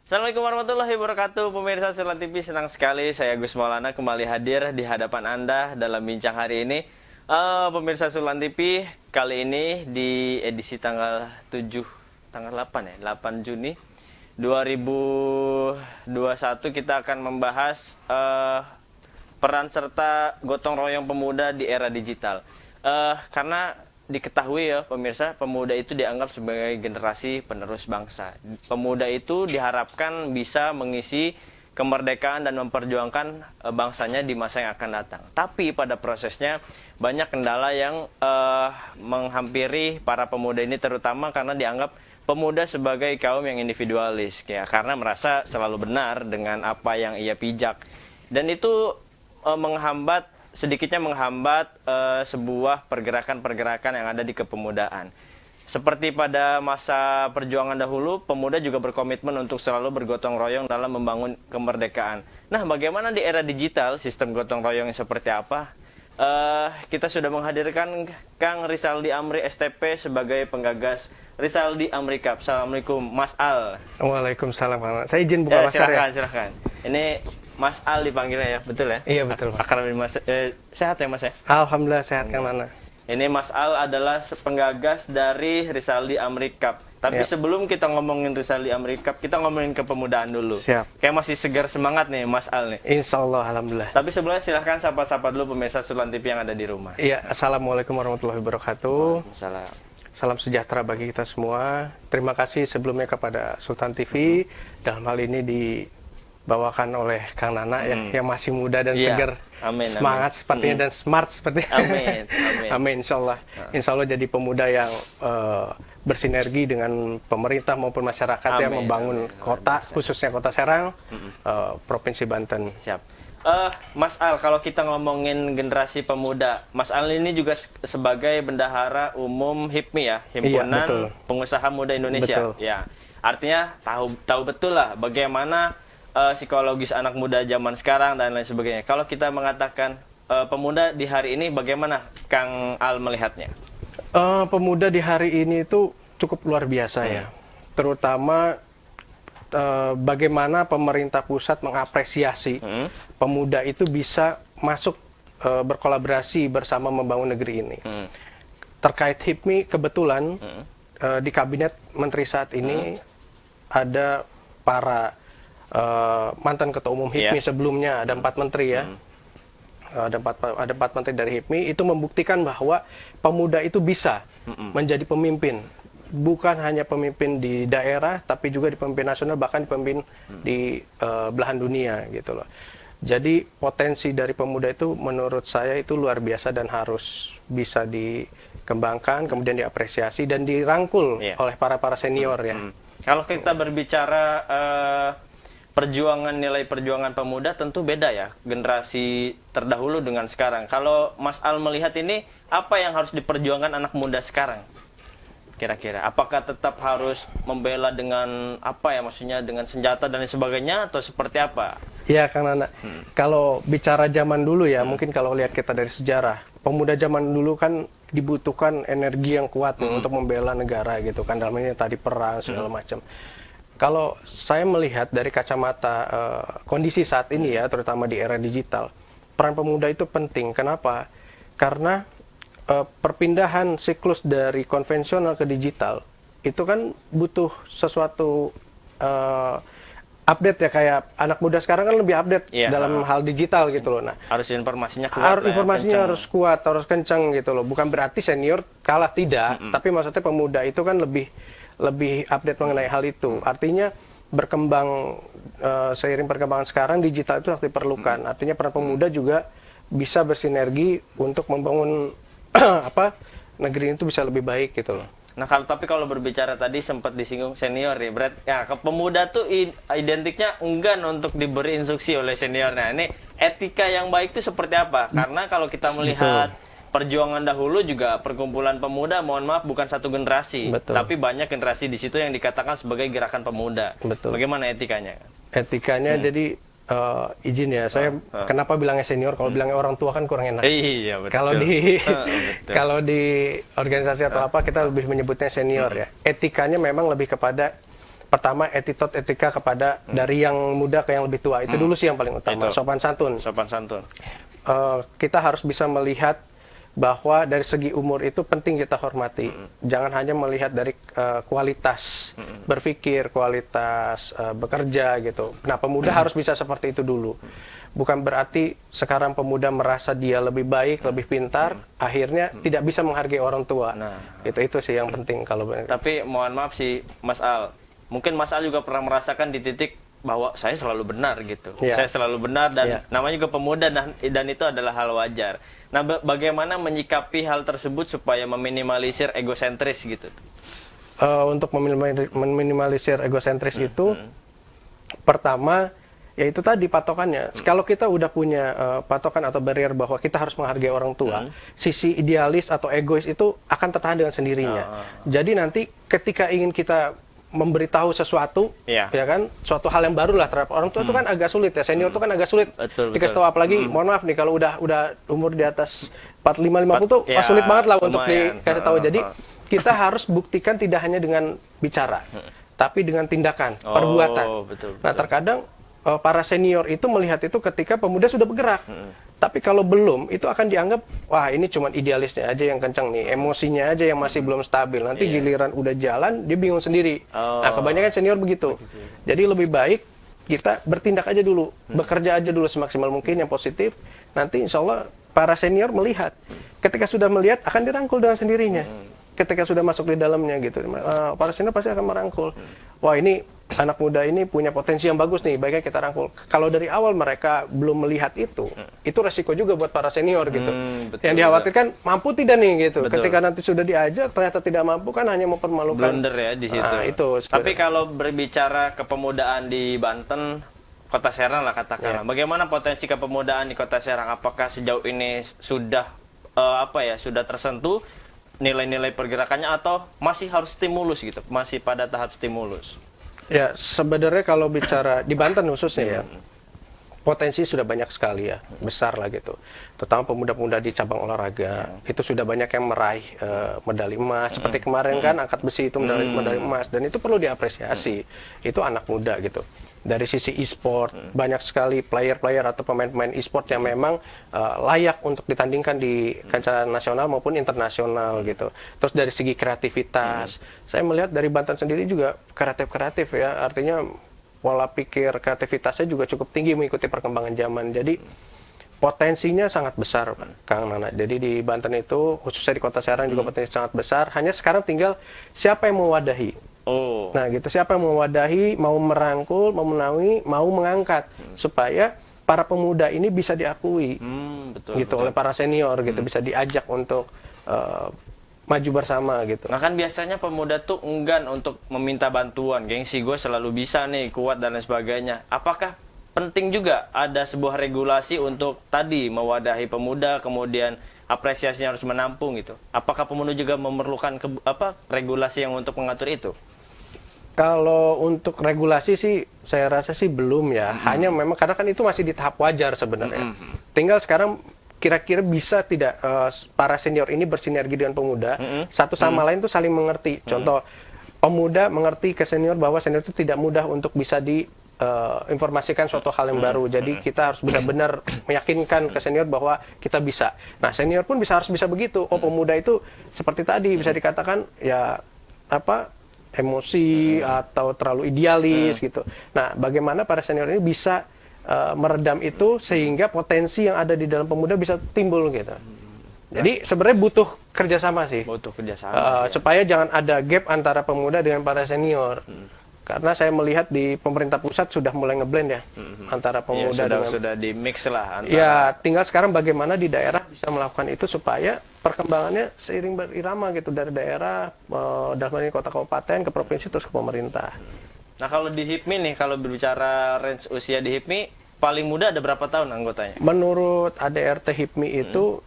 Assalamualaikum warahmatullahi wabarakatuh. Pemirsa Sulan TV, senang sekali saya Gus Maulana kembali hadir di hadapan Anda dalam bincang hari ini. Pemirsa Sulan TV, kali ini di edisi tanggal 8 ya, 8 Juni 2021 kita akan membahas peran serta gotong royong pemuda di era digital. Karena diketahui ya pemirsa, pemuda itu dianggap sebagai generasi penerus bangsa. Pemuda itu diharapkan bisa mengisi kemerdekaan dan memperjuangkan bangsanya di masa yang akan datang. Tapi pada prosesnya banyak kendala yang menghampiri para pemuda ini, terutama karena dianggap pemuda sebagai kaum yang individualis, ya, karena merasa selalu benar dengan apa yang ia pijak. Dan itu sedikitnya menghambat sebuah pergerakan-pergerakan yang ada di kepemudaan. Seperti pada masa perjuangan dahulu, pemuda juga berkomitmen untuk selalu bergotong royong dalam membangun kemerdekaan. Nah, bagaimana di era digital, sistem gotong royong seperti apa? Kita sudah menghadirkan Kang Rizaldi Amri STP sebagai penggagas Rizaldi Amri Cup. Assalamualaikum, Mas Al. Waalaikumsalam. Saya izin buka masker ya. Silakan. Ini Mas Al dipanggilnya ya, betul ya? Iya betul, Mas. Akrab Mas. Sehat ya Mas ya? Alhamdulillah sehat, Kang Nana. Ini Mas Al adalah penggagas dari Rizaldi Amri Cup. Tapi sebelum kita ngomongin Rizaldi Amri Cup, kita ngomongin kepemudaan dulu. Siap. Kayak masih segar semangat nih Mas Al nih. Insya Allah, alhamdulillah. Tapi sebelumnya silahkan sapa-sapa dulu pemirsa Sulan TV yang ada di rumah. Iya, assalamualaikum warahmatullahi wabarakatuh. Waalaikumsalam. Salam sejahtera bagi kita semua. Terima kasih sebelumnya kepada Sultan TV. Dalam hal ini dibawakan oleh Kang Nana yang masih muda dan segar. Amin, semangat amin. sepertinya dan smart seperti. Amin. Amin, insya Allah. Insya Allah jadi pemuda yang bersinergi dengan pemerintah maupun masyarakat yang membangun kota, khususnya Kota Serang, Provinsi Banten. Siap. Mas Al, kalau kita ngomongin generasi pemuda, Mas Al ini juga sebagai bendahara umum HIPMI ya, Himpunan Pengusaha Muda Indonesia. Betul. Ya, artinya tahu betul lah bagaimana psikologis anak muda zaman sekarang dan lain sebagainya. Kalau kita mengatakan pemuda di hari ini, bagaimana Kang Al melihatnya? Pemuda di hari ini itu cukup luar biasa ya, terutama bagaimana pemerintah pusat mengapresiasi pemuda itu bisa masuk berkolaborasi bersama membangun negeri ini. Terkait HIPMI, kebetulan di kabinet menteri saat ini ada para mantan ketua umum HIPMI sebelumnya, ada 4 menteri ya. Ada empat menteri dari HIPMI, itu membuktikan bahwa pemuda itu bisa menjadi pemimpin. Bukan hanya pemimpin di daerah, tapi juga di pemimpin nasional, bahkan pemimpin di belahan dunia gitu loh. Jadi potensi dari pemuda itu menurut saya itu luar biasa dan harus bisa dikembangkan, kemudian diapresiasi dan dirangkul oleh para senior ya. Kalau kita berbicara nilai perjuangan pemuda tentu beda ya, generasi terdahulu dengan sekarang. Kalau Mas Al melihat ini, apa yang harus diperjuangkan anak muda sekarang? Kira-kira apakah tetap harus membela dengan apa ya, maksudnya dengan senjata dan lain sebagainya, atau seperti apa? Iya Kang Nana, kalau bicara zaman dulu ya, mungkin kalau lihat kita dari sejarah, pemuda zaman dulu kan dibutuhkan energi yang kuat untuk membela negara gitu kan, dalam ini tadi perang segala macam. Kalau saya melihat dari kacamata kondisi saat ini ya, terutama di era digital, peran pemuda itu penting. Kenapa? Karena perpindahan siklus dari konvensional ke digital itu kan butuh sesuatu update ya, kayak anak muda sekarang kan lebih update dalam hal digital gitu loh. Nah, harus informasinya kuat. Harus kuat, harus kencang gitu loh. Bukan berarti senior kalah, tidak, tapi maksudnya pemuda itu kan lebih update mengenai hal itu. Artinya berkembang seiring perkembangan sekarang, digital itu diperlukan. Artinya peran pemuda juga bisa bersinergi untuk membangun negeri itu bisa lebih baik gitu loh. Nah, kalau berbicara tadi sempat disinggung senior ya, pemuda tuh identiknya enggan untuk diberi instruksi oleh senior. Nah, ini etika yang baik itu seperti apa? Karena kalau kita melihat perjuangan dahulu juga perkumpulan pemuda, mohon maaf, bukan satu generasi, tapi banyak generasi di situ yang dikatakan sebagai gerakan pemuda. Bagaimana etikanya? Etikanya jadi izin ya, saya kenapa bilangnya senior? Kalau bilangnya orang tua kan kurang enak. Iya, betul. Kalau di organisasi atau apa kita lebih menyebutnya senior ya. Etikanya memang lebih kepada Pertama, attitude etika kepada dari yang muda ke yang lebih tua. Itu dulu sih yang paling utama. Itu. Sopan santun. Sopan santun. Kita harus bisa melihat bahwa dari segi umur itu penting kita hormati. Jangan hanya melihat dari kualitas berpikir, kualitas bekerja gitu. Nah, pemuda harus bisa seperti itu dulu. Bukan berarti sekarang pemuda merasa dia lebih baik, lebih pintar, akhirnya tidak bisa menghargai orang tua. Nah. Itu sih yang penting kalau. Tapi mohon maaf sih Mas Al, mungkin Mas Al juga pernah merasakan di titik bahwa saya selalu benar gitu. Iya. Saya selalu benar dan Iya. namanya juga pemuda dan itu adalah hal wajar. Nah, bagaimana menyikapi hal tersebut supaya meminimalisir egosentris gitu? Untuk meminimalisir egosentris itu, pertama, yaitu tadi patokannya. Kalau kita udah punya patokan atau barrier bahwa kita harus menghargai orang tua, sisi idealis atau egois itu akan tertahan dengan sendirinya. Jadi nanti ketika ingin kita memberitahu sesuatu, Iya. ya kan, suatu hal yang baru lah terhadap orang tua itu kan agak sulit ya, senior itu kan agak sulit Betul, dikasih betul. tahu, apalagi mohon maaf nih kalau udah umur di atas 45-50 tuh Ya, sulit banget lah untuk lumayan. dikasih tahu. Jadi kita harus buktikan tidak hanya dengan bicara, tapi dengan tindakan, perbuatan. Betul, Nah, terkadang para senior itu melihat itu ketika pemuda sudah bergerak. Tapi kalau belum, itu akan dianggap, wah ini cuma idealisnya aja yang kencang nih, emosinya aja yang masih belum stabil. Nanti giliran udah jalan, dia bingung sendiri. Nah, kebanyakan senior begitu. Jadi lebih baik kita bertindak aja dulu, bekerja aja dulu semaksimal mungkin yang positif. Nanti insya Allah para senior melihat. Ketika sudah melihat, akan dirangkul dengan sendirinya. Ketika sudah masuk di dalamnya gitu, para senior pasti akan merangkul. Wah ini anak muda ini punya potensi yang bagus nih, baiknya kita rangkul. Kalau dari awal mereka belum melihat itu resiko juga buat para senior gitu. Betul, Yang dikhawatirkan mampu tidak nih gitu. Betul. Ketika nanti sudah diajak ternyata tidak mampu kan hanya mempermalukan. Blunder ya di situ. Nah, itu Tapi sebenarnya. kalau berbicara kepemudaan di Banten, Kota Serang lah katakanlah. Bagaimana potensi kepemudaan di Kota Serang? Apakah sejauh ini sudah sudah tersentuh nilai-nilai pergerakannya atau masih harus stimulus gitu? Masih pada tahap stimulus? Ya, sebenarnya kalau bicara di Banten khususnya ya, potensi sudah banyak sekali ya, besar lah gitu. Terutama pemuda-pemuda di cabang olahraga, itu sudah banyak yang meraih medali emas. Seperti kemarin kan angkat besi itu medali emas, dan itu perlu diapresiasi. Itu anak muda gitu. Dari sisi e-sport, banyak sekali player-player atau pemain-pemain e-sport yang memang layak untuk ditandingkan di kancah nasional maupun internasional gitu. Terus dari segi kreativitas, saya melihat dari Banten sendiri juga kreatif ya, artinya pola pikir kreativitasnya juga cukup tinggi mengikuti perkembangan zaman. Jadi potensinya sangat besar, Kang Nana. Jadi di Banten itu, khususnya di Kota Serang juga potensi sangat besar. Hanya sekarang tinggal siapa yang mewadahi. Nah gitu, siapa yang mewadahi, mau merangkul, mau menaungi, mau mengangkat supaya para pemuda ini bisa diakui gitu oleh para senior gitu, bisa diajak untuk maju bersama gitu. Nah kan biasanya pemuda tuh enggan untuk meminta bantuan, gengsi gue selalu bisa nih, kuat dan lain sebagainya. Apakah penting juga ada sebuah regulasi untuk tadi mewadahi pemuda, kemudian apresiasinya harus menampung gitu? Apakah pemuda juga memerlukan regulasi yang untuk mengatur itu? Kalau untuk regulasi sih, saya rasa sih belum ya. Hanya memang karena kan itu masih di tahap wajar sebenarnya. Tinggal sekarang kira-kira bisa tidak para senior ini bersinergi dengan pemuda, satu sama lain tuh saling mengerti. Contoh, pemuda mengerti ke senior bahwa senior itu tidak mudah untuk bisa informasikan suatu hal yang baru. Jadi kita harus benar-benar meyakinkan ke senior bahwa kita bisa. Nah, senior pun harus bisa begitu. Oh, pemuda itu seperti tadi bisa dikatakan ya emosi atau terlalu idealis gitu. Nah, bagaimana para senior ini bisa meredam itu sehingga potensi yang ada di dalam pemuda bisa timbul gitu. Jadi sebenarnya butuh kerjasama sih. Butuh kerjasama. Supaya jangan ada gap antara pemuda dengan para senior. Karena saya melihat di pemerintah pusat sudah mulai ngeblend ya antara pemuda dengan sudah di mix lah antara. Ya, tinggal sekarang bagaimana di daerah bisa melakukan itu supaya perkembangannya seiring berirama gitu dari daerah dalam hal ini kota kabupaten ke provinsi terus ke pemerintah. Nah, kalau di HIPMI nih, kalau berbicara range usia di HIPMI paling muda ada berapa tahun anggotanya? Menurut ADRT HIPMI itu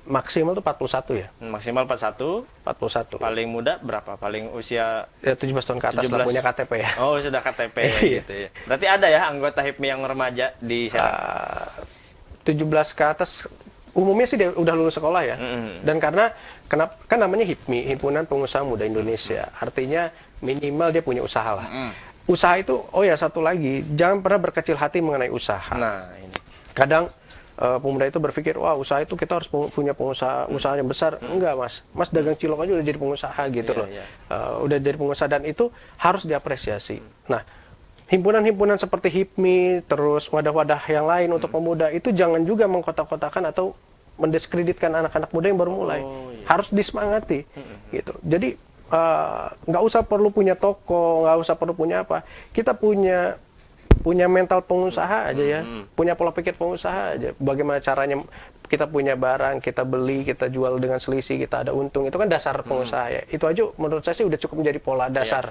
maksimal tuh 41 ya. Maksimal 41. 41. Paling muda berapa? Paling usia Ya 17 tahun ke atas lah 17. punya KTP ya. Oh, sudah KTP gitu ya. Berarti ada ya anggota HIPMI yang remaja di sana? 17 ke atas umumnya sih dia udah lulus sekolah ya. Dan karena kenapa kan namanya HIPMI, Himpunan Pengusaha Muda Indonesia. Artinya minimal dia punya usaha lah. Usaha itu, oh ya satu lagi, jangan pernah berkecil hati mengenai usaha. Nah, ini. Kadang pemuda itu berpikir, wah usaha itu kita harus punya pengusaha usaha yang besar. Enggak mas dagang cilok aja udah jadi pengusaha gitu loh. Udah jadi pengusaha dan itu harus diapresiasi. Nah, himpunan-himpunan seperti HIPMI, terus wadah-wadah yang lain untuk pemuda itu jangan juga mengkotak-kotakan atau mendiskreditkan anak-anak muda yang baru mulai. Harus disemangati, gitu. Jadi nggak usah perlu punya toko, nggak usah perlu punya apa. Kita punya mental pengusaha aja ya, punya pola pikir pengusaha aja. Bagaimana caranya kita punya barang, kita beli, kita jual dengan selisih, kita ada untung. Itu kan dasar pengusaha ya. Itu aja menurut saya sih udah cukup menjadi pola dasar.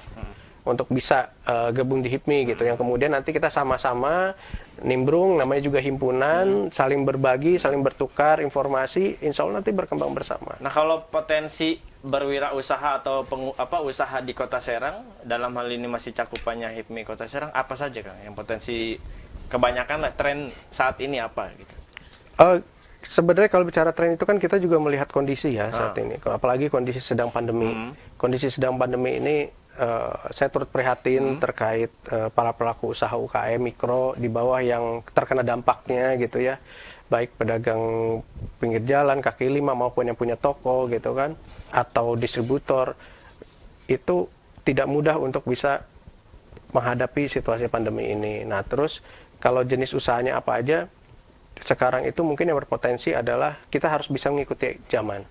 Untuk bisa gabung di HIPMI gitu, yang kemudian nanti kita sama-sama nimbrung, namanya juga himpunan, saling berbagi, saling bertukar informasi, insya Allah nanti berkembang bersama. Nah, kalau potensi berwirausaha atau usaha di Kota Serang, dalam hal ini masih cakupannya HIPMI Kota Serang, apa saja Kang yang potensi kebanyakan lah tren saat ini apa gitu? Sebenarnya kalau bicara tren itu kan kita juga melihat kondisi ya saat ini, apalagi kondisi sedang pandemi. Kondisi sedang pandemi ini saya turut prihatin terkait para pelaku usaha UKM mikro di bawah yang terkena dampaknya gitu ya, baik pedagang pinggir jalan, kaki lima maupun yang punya toko gitu kan, atau distributor, itu tidak mudah untuk bisa menghadapi situasi pandemi ini. Nah terus kalau jenis usahanya apa aja, sekarang itu mungkin yang berpotensi adalah kita harus bisa mengikuti zaman,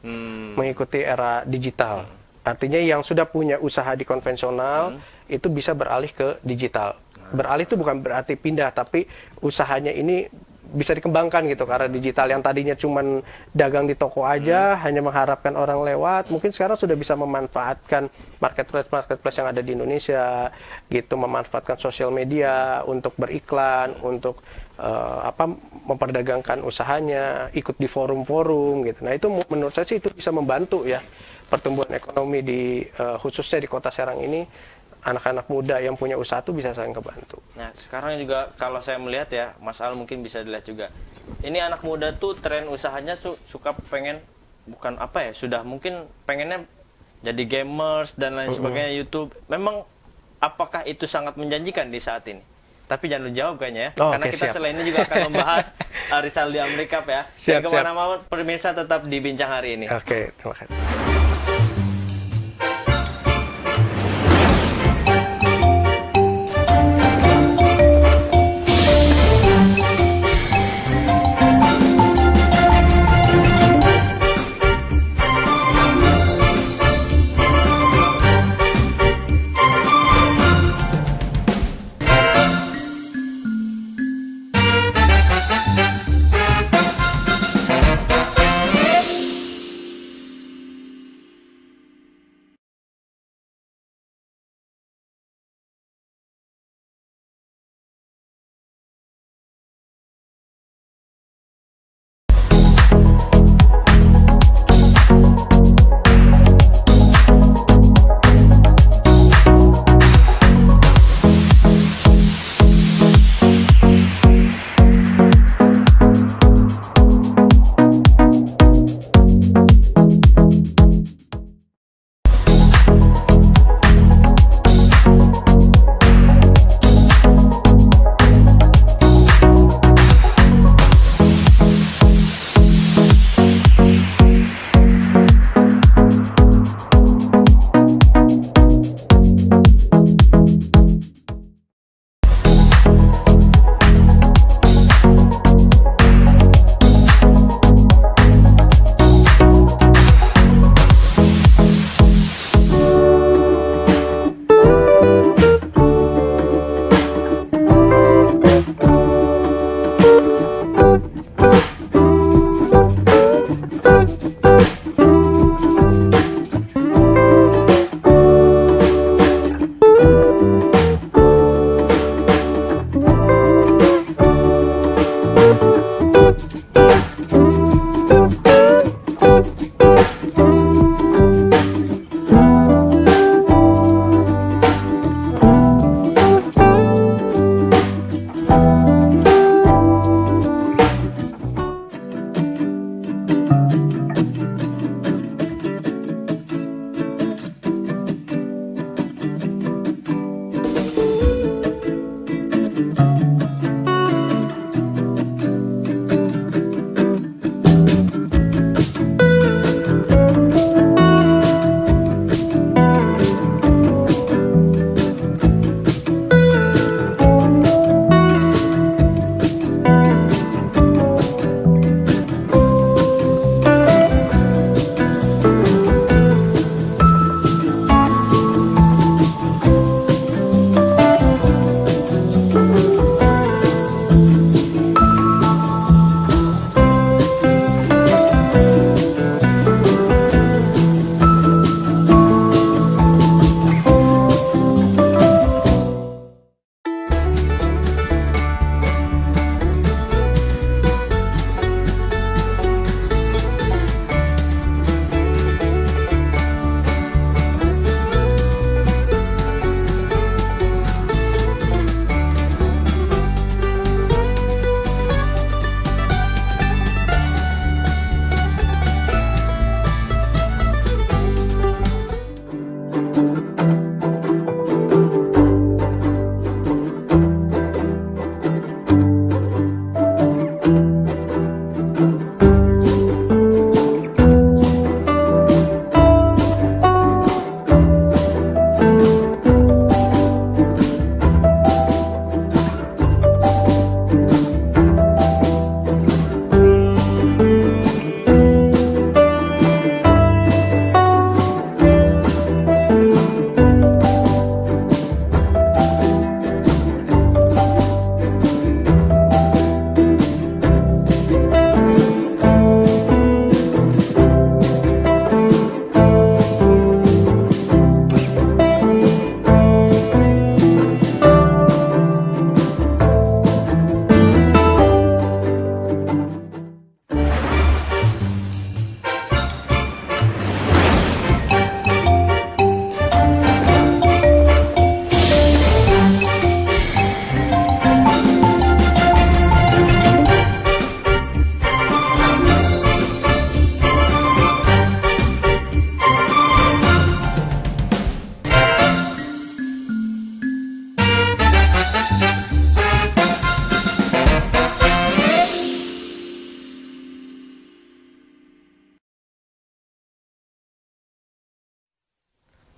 mengikuti era digital. Artinya yang sudah punya usaha di konvensional itu bisa beralih ke digital. Beralih itu bukan berarti pindah, tapi usahanya ini bisa dikembangkan gitu karena digital. Yang tadinya cuman dagang di toko aja, hanya mengharapkan orang lewat, mungkin sekarang sudah bisa memanfaatkan marketplace yang ada di Indonesia, gitu, memanfaatkan sosial media untuk beriklan, untuk memperdagangkan usahanya, ikut di forum-forum gitu. Nah itu menurut saya sih itu bisa membantu ya pertumbuhan ekonomi khususnya di Kota Serang ini. Anak-anak muda yang punya usaha itu bisa saling kebantu. Nah sekarang juga kalau saya melihat ya, Mas Al mungkin bisa dilihat juga. Ini anak muda tuh tren usahanya suka pengen, bukan apa ya, sudah mungkin pengennya jadi gamers dan lain sebagainya, YouTube. Memang apakah itu sangat menjanjikan di saat ini? Tapi jangan lu jawab kayaknya ya, karena kita selain ini juga akan membahas Rizal di Amerika ya. Dan kemana-mana pemirsa tetap di Bincang Hari ini. Oke, terima kasih.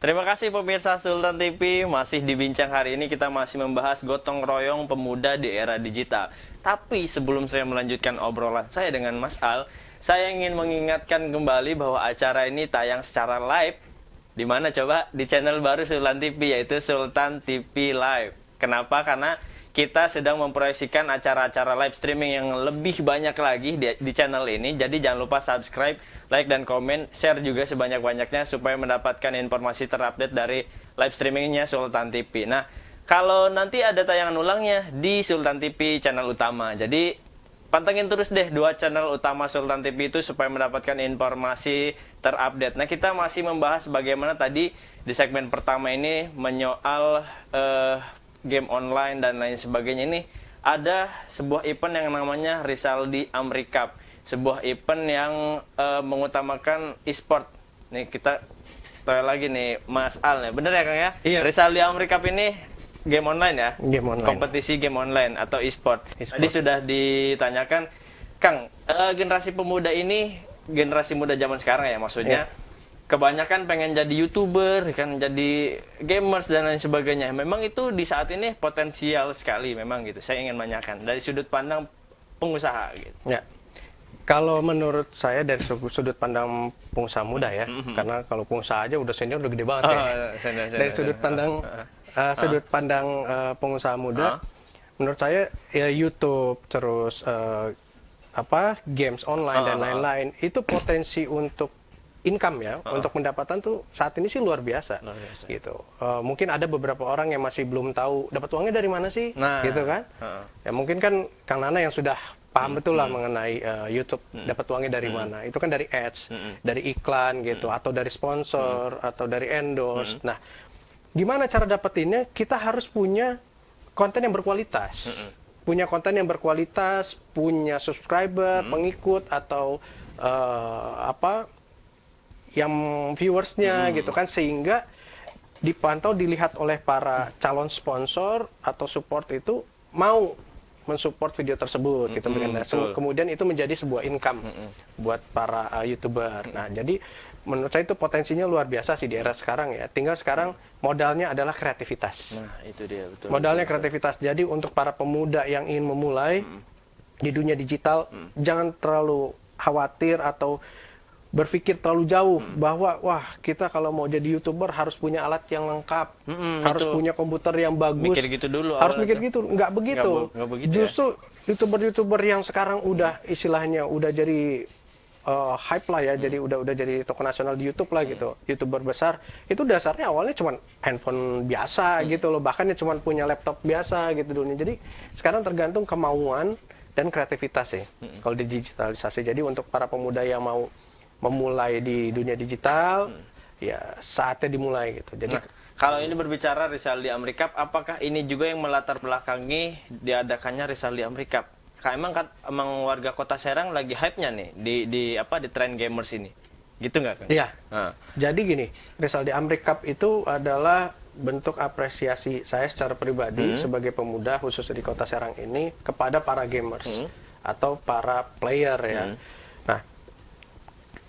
Terima kasih pemirsa Sultan TV, masih di Bincang hari ini kita masih membahas gotong royong pemuda di era digital. Tapi sebelum saya melanjutkan obrolan saya dengan Mas Al, saya ingin mengingatkan kembali bahwa acara ini tayang secara live. Di mana coba? Di channel baru Sultan TV, yaitu Sultan TV Live. Kenapa? Karena kita sedang memproyeksikan acara-acara live streaming yang lebih banyak lagi di channel ini. Jadi jangan lupa subscribe, like, dan komen, share juga sebanyak-banyaknya supaya mendapatkan informasi terupdate dari live streamingnya Sultan TV. Nah, kalau nanti ada tayangan ulangnya di Sultan TV channel utama. Jadi pantengin terus deh dua channel utama Sultan TV itu supaya mendapatkan informasi terupdate. Nah, kita masih membahas bagaimana tadi di segmen pertama ini menyoal game online dan lain sebagainya. Ini ada sebuah event yang namanya Rizaldi Amri Cup, sebuah event yang mengutamakan e-sport. Nih kita tahu lagi nih Mas Al nih, bener ya Kang ya? Iya. Rizaldi Amri Cup ini game online ya? Game online. Kompetisi game online atau e-sport. Tadi sudah ditanyakan, Kang, generasi pemuda ini, generasi muda zaman sekarang ya maksudnya, kebanyakan pengen jadi YouTuber, kan jadi gamers dan lain sebagainya. Memang itu di saat ini potensial sekali memang gitu. Saya ingin menanyakan dari sudut pandang pengusaha gitu. Ya. Kalau menurut saya dari sudut pandang pengusaha muda ya, karena kalau pengusaha aja udah senior udah gede banget ya. Dari sudut pandang pengusaha muda, menurut saya ya YouTube terus games online dan lain-lain itu potensi untuk income ya, untuk pendapatan tuh saat ini sih luar biasa. Gitu. Mungkin ada beberapa orang yang masih belum tahu dapat uangnya dari mana sih, gitu kan? Ya mungkin kan Kang Nana yang sudah paham betul lah mengenai YouTube dapat uangnya dari mana. Itu kan dari ads, dari iklan gitu, atau dari sponsor, atau dari endorse. Nah, gimana cara dapetinnya? Kita harus punya konten yang berkualitas. Punya konten yang berkualitas, punya subscriber, pengikut, atau yang viewersnya gitu kan, sehingga dipantau, dilihat oleh para calon sponsor atau support itu mau mensupport video tersebut gitu dengan kemudian itu menjadi sebuah income buat para YouTuber. Nah, jadi menurut saya itu potensinya luar biasa sih di era sekarang ya. Tinggal sekarang modalnya adalah kreativitas. Nah, itu dia betul. Modalnya kreativitas. Jadi untuk para pemuda yang ingin memulai di dunia digital, jangan terlalu khawatir atau berpikir terlalu jauh bahwa wah kita kalau mau jadi YouTuber harus punya alat yang lengkap, harus punya komputer yang bagus. Mikir gitu dulu. Harus mikir gitu, nggak begitu. Nggak begitu. Justru YouTuber-YouTuber yang sekarang udah istilahnya udah jadi hype lah ya, jadi udah jadi toko nasional di YouTube lah gitu. YouTuber besar itu dasarnya awalnya cuma handphone biasa gitu loh, bahkan ya cuma punya laptop biasa gitu dulunya. Jadi sekarang tergantung kemauan dan kreativitas ya kalau di digitalisasi. Jadi untuk para pemuda yang mau memulai di dunia digital, ya saatnya dimulai gitu. Jadi kalau ini berbicara Rizaldi Amri Cup, apakah ini juga yang melatar belakangi diadakannya Rizaldi Amri Cup? Emang warga Kota Serang lagi hype-nya nih di tren gamers ini, gitu nggak kan? Iya. Jadi gini, Rizaldi Amri Cup itu adalah bentuk apresiasi saya secara pribadi sebagai pemuda khusus di Kota Serang ini kepada para gamers atau para player ya. Nah,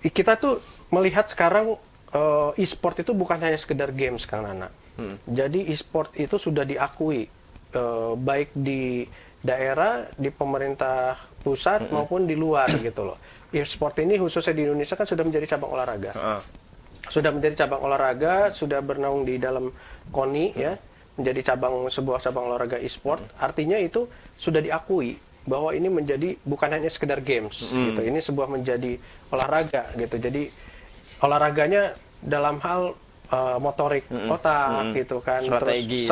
kita tuh melihat sekarang e-sport itu bukan hanya sekedar games, Kang Nana. Jadi e-sport itu sudah diakui baik di daerah, di pemerintah pusat maupun di luar gitu loh. E-sport ini khususnya di Indonesia kan sudah menjadi cabang olahraga. Sudah menjadi cabang olahraga, sudah bernaung di dalam KONI ya, menjadi sebuah cabang olahraga e-sport. Artinya itu sudah diakui bahwa ini menjadi bukan hanya sekedar games gitu. Ini sebuah menjadi olahraga gitu. Jadi olahraganya dalam hal motorik otak gitu kan, strategi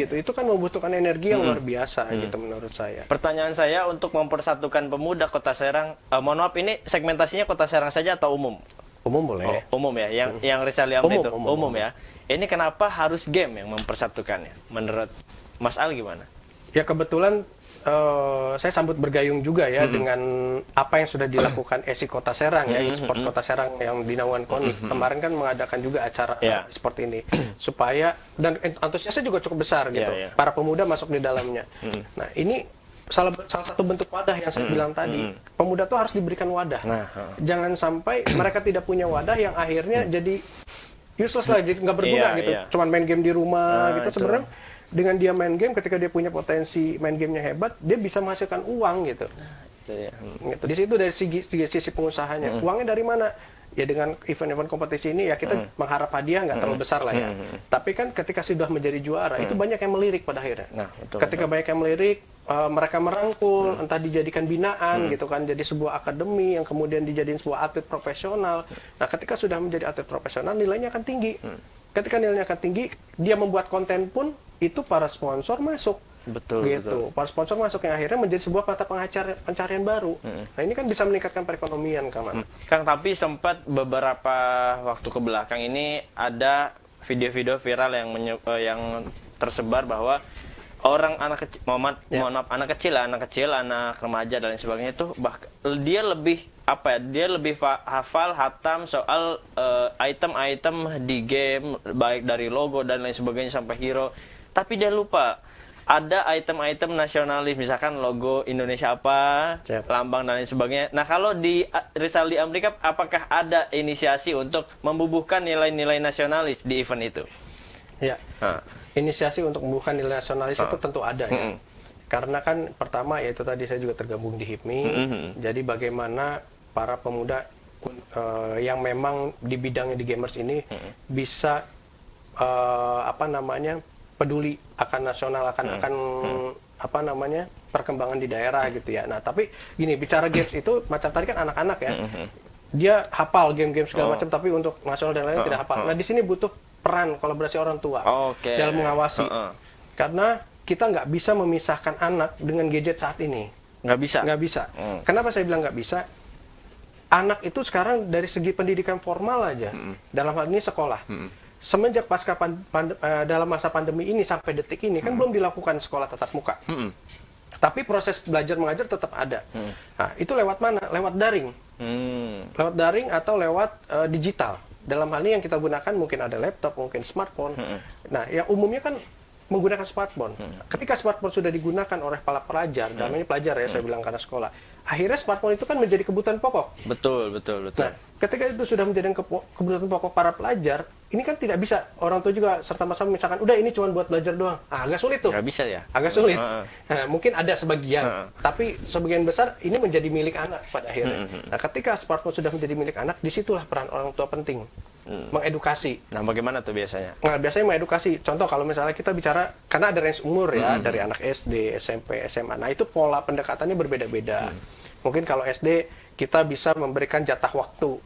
gitu. Itu kan membutuhkan energi yang luar biasa gitu menurut saya. Pertanyaan saya untuk mempersatukan pemuda Kota Serang, mohon maaf ini segmentasinya Kota Serang saja atau umum? Umum boleh. Umum ya, yang Rizaldi Amri itu umum ya. Ini kenapa harus game yang mempersatukannya? Menurut Mas Al gimana? Ya kebetulan saya sambut bergayung juga ya dengan apa yang sudah dilakukan ESI Kota Serang ya, e-sport Kota Serang yang di naungan KONI. Kemarin kan mengadakan juga acara e-sport ini supaya, dan antusiasnya juga cukup besar gitu. Para pemuda masuk di dalamnya. Nah, ini salah satu bentuk wadah yang saya bilang tadi. Pemuda tuh harus diberikan wadah. Jangan sampai mereka tidak punya wadah yang akhirnya jadi useless lah, jadi nggak berguna Iya, gitu. iya. Cuman main game di rumah Nah, gitu. itu. Sebenarnya dengan dia main game, ketika dia punya potensi main gamenya hebat, dia bisa menghasilkan uang gitu. Itu ya. Gitu. Di situ dari sisi pengusahanya, uangnya dari mana? Ya dengan event-event kompetisi ini ya kita mengharap hadiah nggak terlalu besar lah ya. Tapi kan ketika sudah menjadi juara, itu banyak yang melirik pada akhirnya. Nah, betul, ketika banyak yang melirik, mereka merangkul, entah dijadikan binaan gitu kan, jadi sebuah akademi yang kemudian dijadiin sebuah atlet profesional. Nah, ketika sudah menjadi atlet profesional, nilainya akan tinggi. Ketika nilainya akan tinggi, dia membuat konten pun itu para sponsor masuk. Betul, Gitu. Para sponsor masuk yang akhirnya menjadi sebuah mata pencarian baru. Nah, ini kan bisa meningkatkan perekonomian, Kang. Kang, tapi sempat beberapa waktu ke belakang ini ada video-video viral yang tersebar bahwa anak kecil, mohon maaf, anak kecil, anak remaja dan lain sebagainya itu dia lebih dia lebih hafal hatam soal item-item di game, baik dari logo dan lain sebagainya sampai hero, tapi dia lupa ada item-item nasionalis, misalkan logo Indonesia apa, lambang dan lain sebagainya. Nah, kalau di Rizal di Amerika, apakah ada inisiasi untuk membubuhkan nilai-nilai nasionalis di event itu? Ya, inisiasi untuk membubuhkan nilai nasionalis itu tentu ada ya. Karena kan pertama yaitu tadi saya juga tergabung di HIPMI, jadi bagaimana para pemuda yang memang di bidangnya di gamers ini bisa peduli akan nasional, akan perkembangan di daerah gitu ya. Nah, tapi gini, bicara games itu macam tadi kan anak-anak ya. Dia hafal game-game segala macam, tapi untuk nasional dan lain tidak hafal. Nah, di sini butuh peran kolaborasi orang tua dalam mengawasi. Karena kita nggak bisa memisahkan anak dengan gadget saat ini. Nggak bisa? Nggak bisa. Kenapa saya bilang nggak bisa? Anak itu sekarang dari segi pendidikan formal aja, dalam hal ini sekolah. Semenjak dalam masa pandemi ini sampai detik ini kan belum dilakukan sekolah tatap muka. Tapi proses belajar mengajar tetap ada. Nah, itu lewat mana? Lewat daring. Lewat daring atau lewat digital. Dalam hal ini yang kita gunakan mungkin ada laptop, mungkin smartphone. Nah, yang umumnya kan menggunakan smartphone. Ketika smartphone sudah digunakan oleh para pelajar, dalam ini pelajar ya, saya bilang karena sekolah, akhirnya smartphone itu kan menjadi kebutuhan pokok. Betul. Nah, ketika itu sudah menjadi kebutuhan pokok para pelajar, ini kan tidak bisa orang tua juga serta-merta misalkan, udah ini cuma buat belajar doang. Agak sulit tuh. Nggak bisa ya? Agak sulit. Nah, mungkin ada sebagian, tapi sebagian besar ini menjadi milik anak pada akhirnya. Nah, ketika smartphone sudah menjadi milik anak, disitulah peran orang tua penting. Mengedukasi. Nah, bagaimana tuh biasanya? Nah, biasanya mengedukasi. Contoh kalau misalnya kita bicara, karena ada range umur ya, dari anak SD, SMP, SMA. Nah, itu pola pendekatannya berbeda-beda. Mungkin kalau SD, kita bisa memberikan jatah waktu.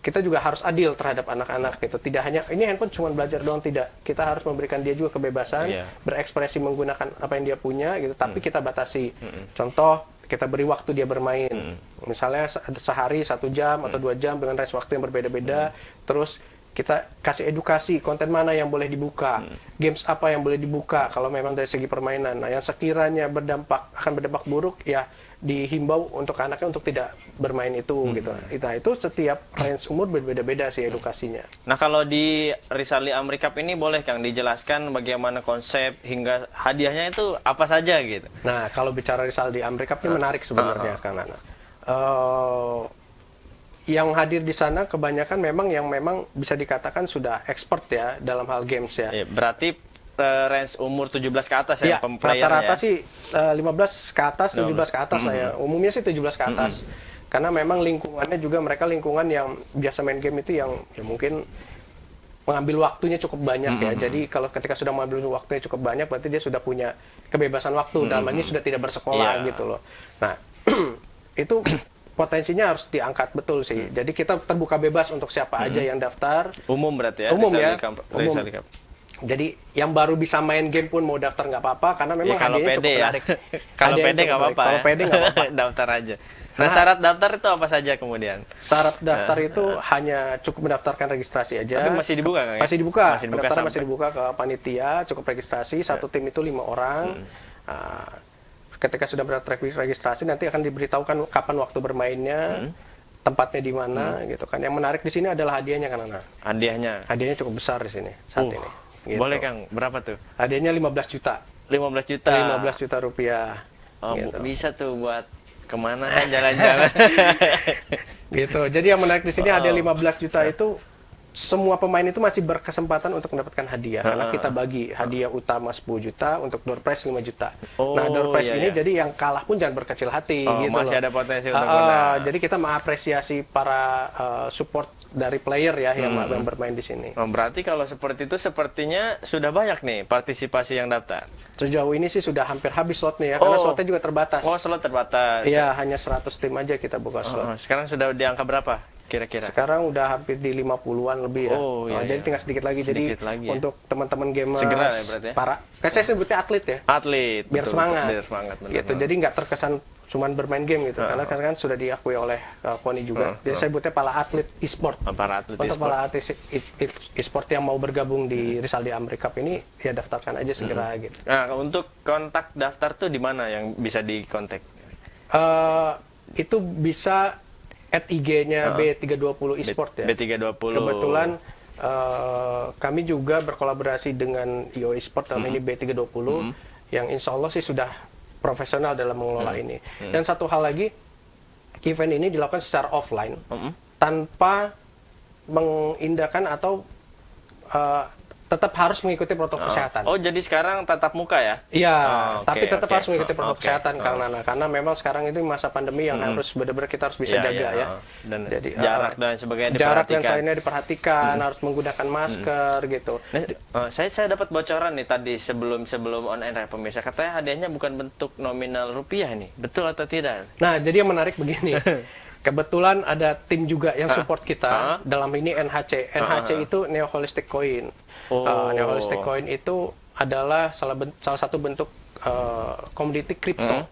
Kita juga harus adil terhadap anak-anak gitu. Tidak hanya, ini handphone cuma belajar doang, tidak. Kita harus memberikan dia juga kebebasan, berekspresi menggunakan apa yang dia punya gitu, tapi kita batasi. Contoh, kita beri waktu dia bermain. Misalnya sehari 1 jam atau 2 jam dengan range waktu yang berbeda-beda. Terus kita kasih edukasi konten mana yang boleh dibuka, games apa yang boleh dibuka kalau memang dari segi permainan. Nah, yang sekiranya akan berdampak buruk ya dihimbau untuk anaknya untuk tidak bermain itu gitu. Itu setiap range umur berbeda-beda sih edukasinya. Nah, kalau di Rizal di Amerika ini boleh Kang dijelaskan bagaimana konsep hingga hadiahnya itu apa saja gitu. Nah, kalau bicara Rizal di Amerika ini menarik sebenarnya Kang Nana. Yang hadir di sana kebanyakan memang bisa dikatakan sudah expert ya dalam hal games ya. Berarti range umur 17 ke atas ya, rata-rata sih 15 ke atas, 17 ke atas lah ya. Umumnya sih 17 ke atas. Karena memang lingkungannya juga mereka lingkungan yang biasa main game itu yang ya mungkin mengambil waktunya cukup banyak ya. Jadi kalau ketika sudah mengambil waktunya cukup banyak berarti dia sudah punya kebebasan waktu. Dalam ini sudah tidak bersekolah gitu loh. Nah, itu potensinya harus diangkat betul sih. Jadi kita terbuka bebas untuk siapa aja yang daftar. Umum berarti ya? Umum ya. Umum. Jadi yang baru bisa main game pun mau daftar nggak apa-apa karena memang hadiahnya cukup menarik. Kalau pede nggak apa-apa. Kalau pede nggak apa-apa. Daftar aja. Nah, syarat daftar itu apa saja kemudian? Syarat daftar itu hanya cukup mendaftarkan registrasi aja. Tapi masih dibuka kan? Masih dibuka. Pendaftaran masih dibuka ke panitia, cukup registrasi. Satu tim itu 5 orang. Ketika sudah berdaftar registrasi nanti akan diberitahukan kapan waktu bermainnya. Tempatnya di mana gitu kan. Yang menarik di sini adalah hadiahnya kan Ana. Hadiahnya cukup besar di sini saat ini. Gitu. Boleh Kang, berapa tuh? Hadiahnya 15 juta. 15 juta. 15 juta rupiah. Oh, gitu. Bisa tuh buat kemana kan jalan-jalan. Gitu. Jadi yang menarik di sini hadiah 15 juta itu semua pemain itu masih berkesempatan untuk mendapatkan hadiah karena kita bagi hadiah utama 10 juta, untuk door prize 5 juta. Nah, door prize ini jadi yang kalah pun jangan berkecil hati gitu masih loh. ada potensi untuk menang. Jadi kita mengapresiasi para support dari player ya yang bermain di sini. Berarti kalau seperti itu sepertinya sudah banyak nih partisipasi yang daftar. Sejauh ini sih sudah hampir habis slotnya ya, karena slotnya juga terbatas. Oh, slot terbatas. Iya, hanya 100 tim aja kita buka slot. Sekarang sudah di angka berapa kira-kira? Sekarang udah hampir di 50-an lebih ya. Jadi tinggal sedikit lagi. Sedikit jadi lagi, ya. untuk teman-teman gamers, segera ya berarti ya? para, kan saya sebutnya atlet ya. Atlet. Biar betul, semangat. Biar semangat. Benar, Gitu. Jadi nggak terkesan cuman bermain game gitu. Karena kan sudah diakui oleh KONI juga. Jadi saya sebutnya para atlet e-sport. Para atlet Untuk e-sport. para atlet e-sport yang mau bergabung di Rizaldi Amri Cup ini, ya daftarkan aja segera gitu. Nah, untuk kontak daftar tuh di mana yang bisa dikontak? Itu bisa at IG-nya B320 eSport ya. B320. Kebetulan kami juga berkolaborasi dengan IO eSport dalam ini B320 yang insya Allah sih sudah profesional dalam mengelola ini. Dan satu hal lagi, event ini dilakukan secara offline tanpa mengindahkan atau tetap harus mengikuti protokol kesehatan. Oh, jadi sekarang tatap muka ya? Iya, oke, tapi tetap oke. harus mengikuti protokol Oke. kesehatan Kang Nana, karena memang sekarang itu masa pandemi yang harus benar-benar kita harus bisa Iya, jaga iya, ya. Dan Jadi jarak dan sebagainya jarak dan diperhatikan. lainnya diperhatikan, harus menggunakan masker gitu. Nah, saya dapat bocoran nih tadi sebelum on air pemirsa, katanya hadiahnya bukan bentuk nominal rupiah nih, betul atau tidak? Nah, jadi yang menarik begini. Kebetulan ada tim juga yang support kita dalam ini NHC. NHC itu Neo Holistic Coin. Neo Holistic Coin itu adalah salah satu bentuk komoditi kripto.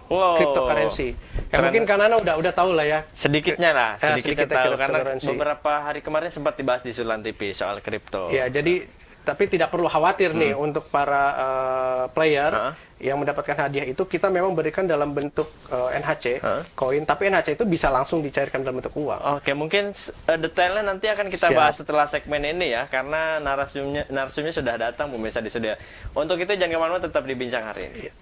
Wow. Cryptocurrency. Ya mungkin Kanana udah tahu lah ya. Sedikitnya lah, sedikitnya sedikitnya tahu karena cryptocurrency. beberapa hari kemarin sempat dibahas di Sulan TV soal kripto. Ya, jadi tapi tidak perlu khawatir nih untuk para player yang mendapatkan hadiah itu, kita memang berikan dalam bentuk NHC koin, tapi NHC itu bisa langsung dicairkan dalam bentuk uang. Oke, mungkin detailnya nanti akan kita Siap. bahas setelah segmen ini ya, karena narasumnya sudah datang pemirsa di studio. Untuk itu jangan kemana-mana, tetap di Bincang Hari ini. Iya.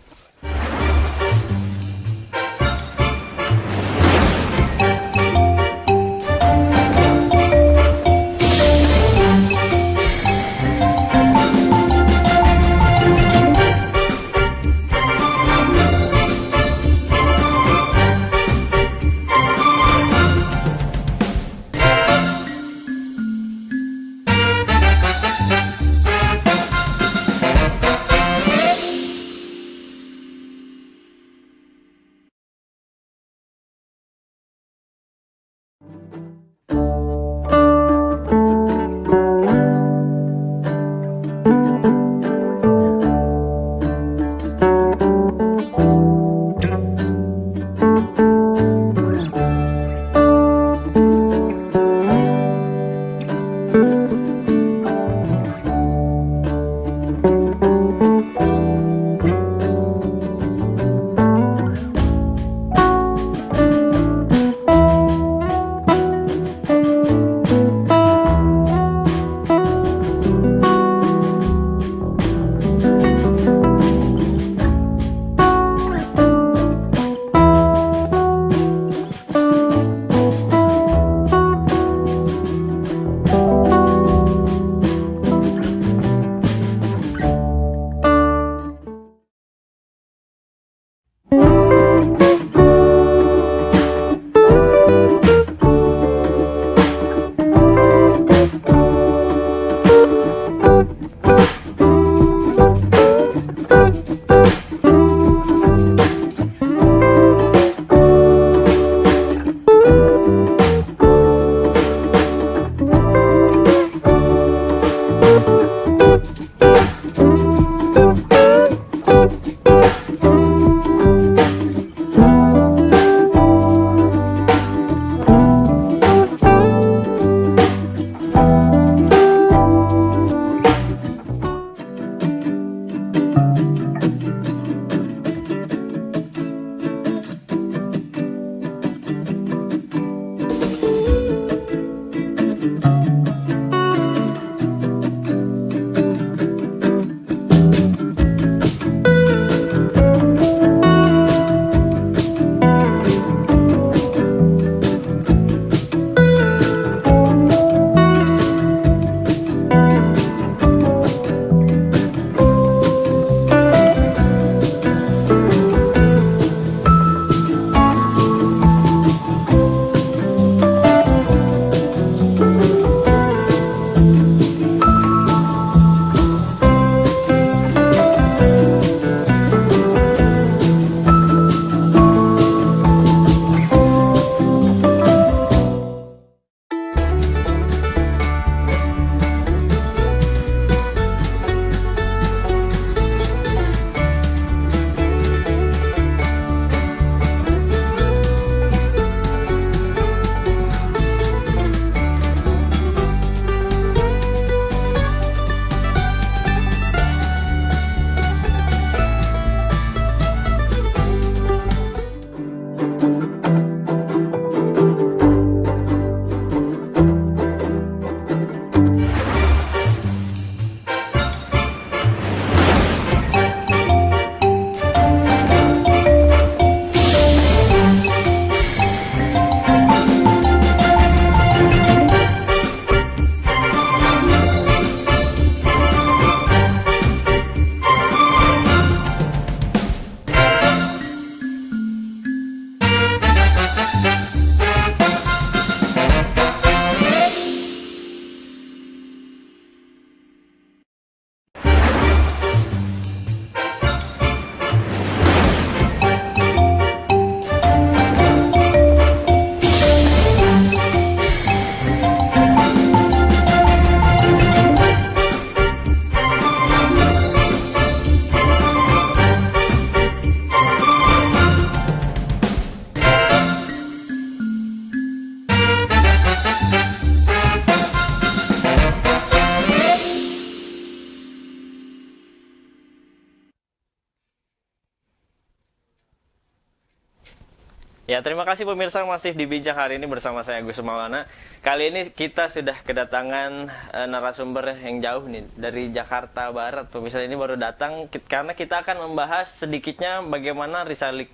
Ya, terima kasih pemirsa masih di Bincang hari ini bersama saya Agus Maulana. Kali ini kita sudah kedatangan narasumber yang jauh nih dari Jakarta Barat. Pemirsa ini baru datang karena kita akan membahas sedikitnya bagaimana Rizali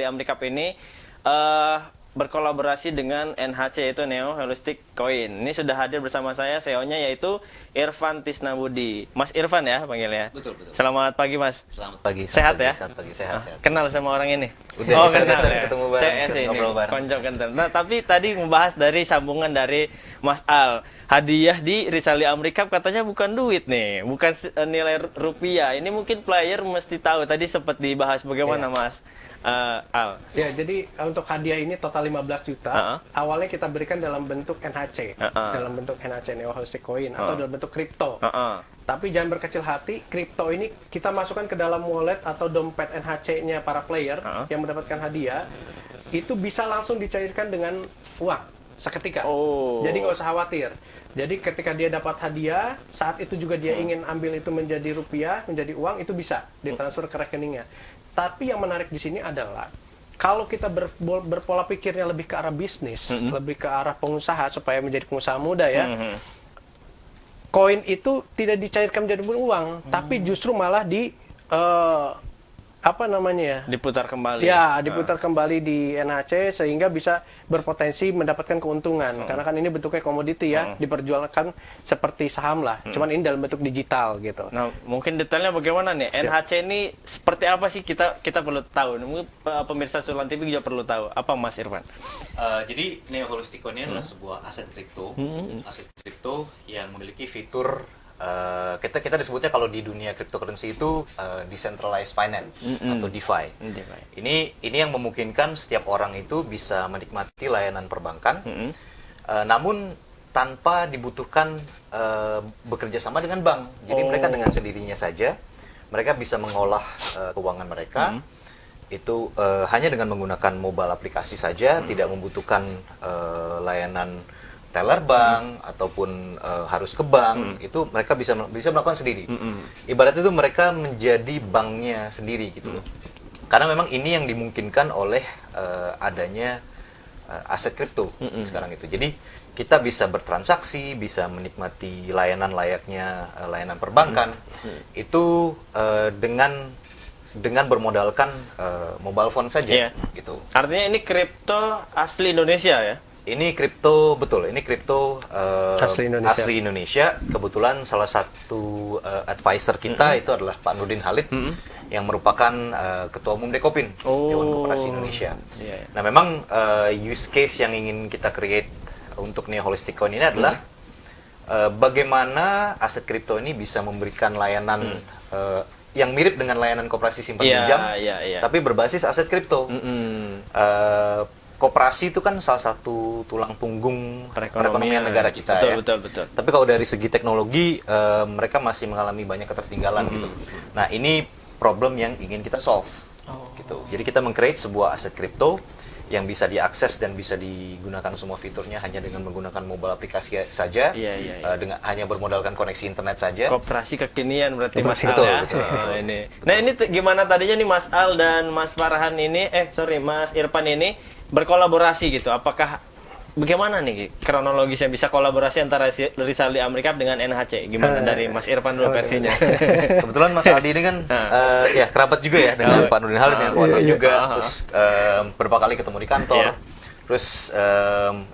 Amri Cup ini berkolaborasi dengan NHC, yaitu Neo Holistic Coin. Ini sudah hadir bersama saya CEO-nya yaitu Irfan Tisnabudi. Mas Irfan ya panggilnya. Betul, betul. Selamat pagi, Mas. Selamat pagi. Sehat ya? Selamat pagi, sehat. Kenal sama orang ini? Udah, kita kenal sering ya. ketemu bareng, CS ini, ngobrol bareng. konco kental. Nah, tapi tadi membahas dari sambungan dari Mas Al. Hadiah di Rizali Amri Cup katanya bukan duit nih, bukan nilai rupiah. Ini mungkin player mesti tahu. Tadi sempat dibahas bagaimana Mas Al. Ya, jadi untuk hadiah ini total 15 juta. Awalnya kita berikan dalam bentuk NHC, dalam bentuk NHC Neo Holistic Coin atau dalam bentuk kripto. Tapi jangan berkecil hati, kripto ini kita masukkan ke dalam wallet atau dompet NHC-nya para player yang mendapatkan hadiah, itu bisa langsung dicairkan dengan uang seketika. Jadi nggak usah khawatir. Jadi ketika dia dapat hadiah, saat itu juga dia ingin ambil itu menjadi rupiah, menjadi uang, itu bisa ditransfer ke rekeningnya. Tapi yang menarik di sini adalah kalau kita berpola pikirnya lebih ke arah bisnis, lebih ke arah pengusaha supaya menjadi pengusaha muda ya. Koin itu tidak dicairkan menjadi uang, tapi justru malah Diputar kembali. Ya, diputar kembali di NHC sehingga bisa berpotensi mendapatkan keuntungan. Karena kan ini bentuknya komoditi ya, diperjualkan seperti saham lah. Cuman ini dalam bentuk digital gitu. Nah, mungkin detailnya bagaimana nih? NHC ini seperti apa sih kita perlu tahu. Mungkin pemirsa Sulan TV juga perlu tahu. Apa Mas Irfan? Jadi Neo Holistic Coin ini adalah sebuah aset kripto yang memiliki fitur kita disebutnya kalau di dunia cryptocurrency itu decentralized finance atau DeFi. Ini yang memungkinkan setiap orang itu bisa menikmati layanan perbankan, namun tanpa dibutuhkan bekerja sama dengan bank. Jadi mereka dengan sendirinya saja mereka bisa mengolah keuangan mereka. Itu hanya dengan menggunakan mobile aplikasi saja, tidak membutuhkan layanan teller bank ataupun harus ke bank. Itu mereka bisa melakukan sendiri. Ibarat itu mereka menjadi banknya sendiri gitu loh. Karena memang ini yang dimungkinkan oleh adanya aset kripto sekarang itu. Jadi kita bisa bertransaksi, bisa menikmati layanan layaknya layanan perbankan itu dengan bermodalkan mobile phone saja gitu. Artinya ini kripto asli Indonesia ya? Ini kripto, betul. Ini kripto asli Indonesia. Kebetulan salah satu advisor kita itu adalah Pak Nurdin Halid yang merupakan Ketua Umum Dekopin, Dewan Koperasi Indonesia. Nah, memang use case yang ingin kita create untuk Neo Holistic Coin ini adalah bagaimana aset kripto ini bisa memberikan layanan yang mirip dengan layanan koperasi simpan pinjam, tapi berbasis aset kripto. Koperasi itu kan salah satu tulang punggung perekonomian negara kita. Betul. Tapi kalau dari segi teknologi, mereka masih mengalami banyak ketertinggalan gitu. Nah, ini problem yang ingin kita solve. Gitu. Jadi kita meng-create sebuah aset kripto yang bisa diakses dan bisa digunakan semua fiturnya hanya dengan menggunakan mobile aplikasi saja, dengan hanya bermodalkan koneksi internet saja. Koperasi kekinian berarti Mas Al betul, ya. betul. Nah, ini gimana tadinya nih Mas Al dan Mas Farhan ini, Mas Irfan ini berkolaborasi gitu. Apakah bagaimana nih kronologisnya bisa kolaborasi antara Rizali Amri Cup dengan NHC? Gimana dari Mas Irfan dulu versinya? Kebetulan Mas Aldi ini kan ya kerabat juga ya dengan Pak Nurdin Halid dengan keluarga juga. Terus beberapa kali ketemu di kantor. Terus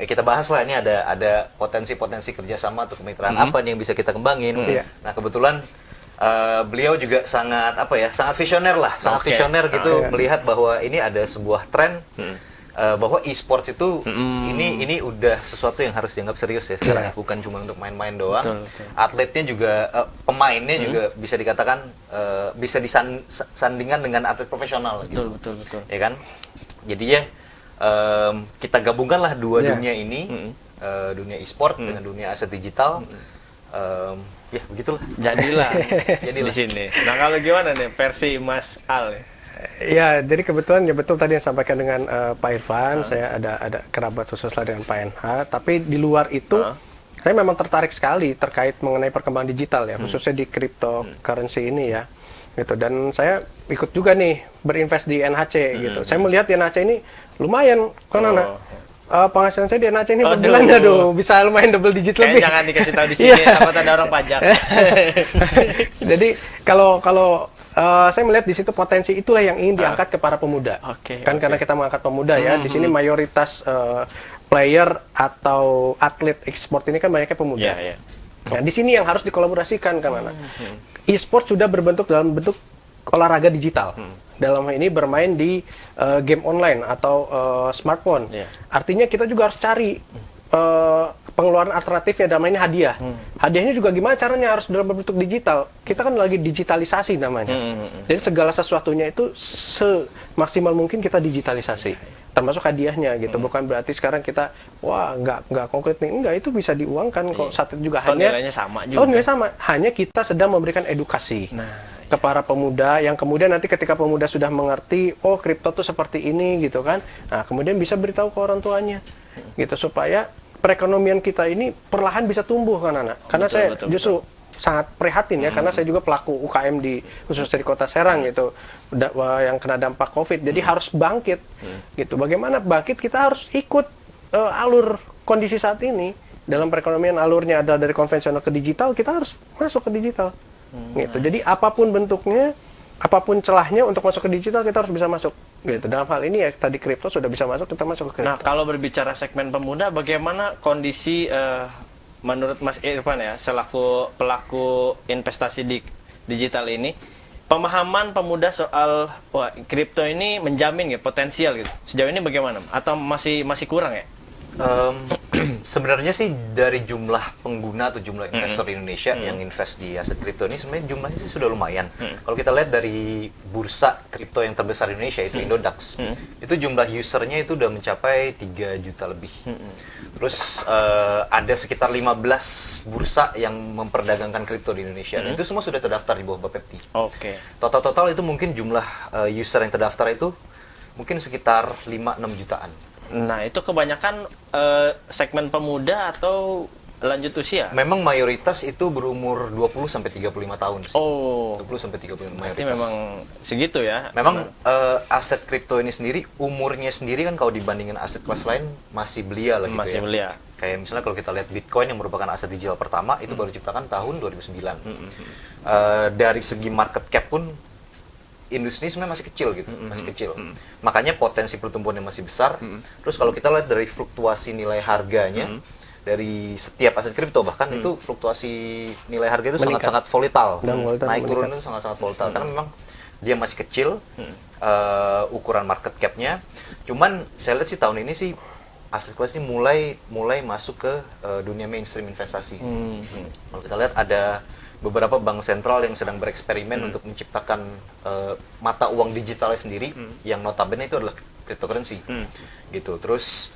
kita bahas lah ini ada potensi-potensi kerjasama atau kemitraan apa nih yang bisa kita kembangin. Nah, kebetulan beliau juga sangat visioner lah, sangat visioner gitu melihat bahwa ini ada sebuah tren. Bahwa e-sports itu ini udah sesuatu yang harus dianggap serius ya sekarang, bukan cuma untuk main-main doang. Atletnya juga pemainnya juga bisa dikatakan bisa disandingkan dengan atlet profesional gitu. Betul. Ya kan? Jadi ya kita gabungkanlah dua dunia ini, dunia e-sport dengan dunia aset digital. Ya begitulah. Jadilah di sini. Nah, kalau gimana nih versi Mas Al? Ya, jadi kebetulan ya betul tadi yang sampaikan dengan Pak Irfan, saya ada kerabat khusus lah dengan Pak NH, tapi di luar itu saya memang tertarik sekali terkait mengenai perkembangan digital ya, khususnya di cryptocurrency ini ya. gitu. Dan saya ikut juga nih berinvest di NHC gitu. Saya melihat di NHC ini lumayan kan anak. Penghasilan saya di NHC ini per bulan bisa lumayan double digit lebih. Jangan dikasih tahu di sini, takut ada orang pajak. Jadi kalau saya melihat di situ potensi itulah yang ingin diangkat ke para pemuda. Karena kita mengangkat pemuda ya. Di sini mayoritas player atau atlet e-sport ini kan banyaknya pemuda. Nah, di sini yang harus dikolaborasikan kan anak. E-sport sudah berbentuk dalam bentuk olahraga digital. Dalam hal ini bermain di game online atau smartphone. Artinya kita juga harus cari pengeluaran alternatif ya, dalam hal ini hadiah. Hadiahnya juga gimana caranya, harus dalam bentuk digital. Kita kan lagi digitalisasi namanya. Jadi segala sesuatunya itu semaksimal mungkin kita digitalisasi. Termasuk hadiahnya gitu. Bukan berarti sekarang kita nggak konkret nih. Enggak, itu bisa diuangkan kok. Saat itu juga nilainya sama juga. Nilainya sama. Hanya kita sedang memberikan edukasi ke para pemuda, yang kemudian nanti ketika pemuda sudah mengerti, oh kripto tuh seperti ini gitu kan. Nah, kemudian bisa beritahu ke orang tuanya. Gitu, supaya perekonomian kita ini perlahan bisa tumbuh kan anak. Karena saya justru sangat prihatin ya, karena saya juga pelaku UKM khususnya di Kota Serang gitu, yang kena dampak COVID. Jadi harus bangkit gitu. Bagaimana bangkit? Kita harus ikut alur kondisi saat ini. Dalam perekonomian alurnya adalah dari konvensional ke digital, kita harus masuk ke digital. Gitu. Jadi apapun bentuknya, apapun celahnya untuk masuk ke digital, kita harus bisa masuk. Gitu. Dalam hal ini ya tadi kripto sudah bisa masuk, kita masuk ke kripto. Nah, kalau berbicara segmen pemuda, bagaimana kondisi menurut Mas Irfan ya, selaku pelaku investasi di digital ini, pemahaman pemuda soal kripto ini menjamin ya potensial gitu. Sejauh ini bagaimana? Atau masih kurang ya? Sebenarnya sih dari jumlah pengguna atau jumlah investor di Indonesia yang invest di aset kripto ini sebenarnya jumlahnya sih sudah lumayan. Kalau kita lihat dari bursa kripto yang terbesar di Indonesia itu Indodax, itu jumlah usernya itu udah mencapai 3 juta lebih. Terus ada sekitar 15 bursa yang memperdagangkan kripto di Indonesia, dan itu semua sudah terdaftar di bawah Bapepti. Total itu mungkin jumlah user yang terdaftar itu mungkin sekitar 5-6 jutaan. Nah, itu kebanyakan segmen pemuda atau lanjut usia? Memang mayoritas itu berumur 20 sampai 35 tahun sih. 20 sampai 35 mayoritas. Berarti memang segitu ya. Memang aset kripto ini sendiri, umurnya sendiri kan kalau dibandingin aset kelas lain masih belia lah gitu. Masih belia. Kayak misalnya kalau kita lihat Bitcoin yang merupakan aset digital pertama itu baru diciptakan tahun 2009. Dari segi market cap pun industri sebenarnya masih kecil gitu, masih kecil. Makanya potensi pertumbuhannya masih besar. Terus kalau kita lihat dari fluktuasi nilai harganya dari setiap aset kripto, bahkan itu fluktuasi nilai harga itu sangat-sangat volatile. Naik turun itu sangat-sangat volatile karena memang dia masih kecil ukuran market cap-nya. Cuman saya lihat sih tahun ini sih aset kelas ini mulai masuk ke dunia mainstream investasi. Kalau kita lihat ada beberapa bank sentral yang sedang bereksperimen untuk menciptakan mata uang digitalnya sendiri yang notabene itu adalah cryptocurrency gitu. Terus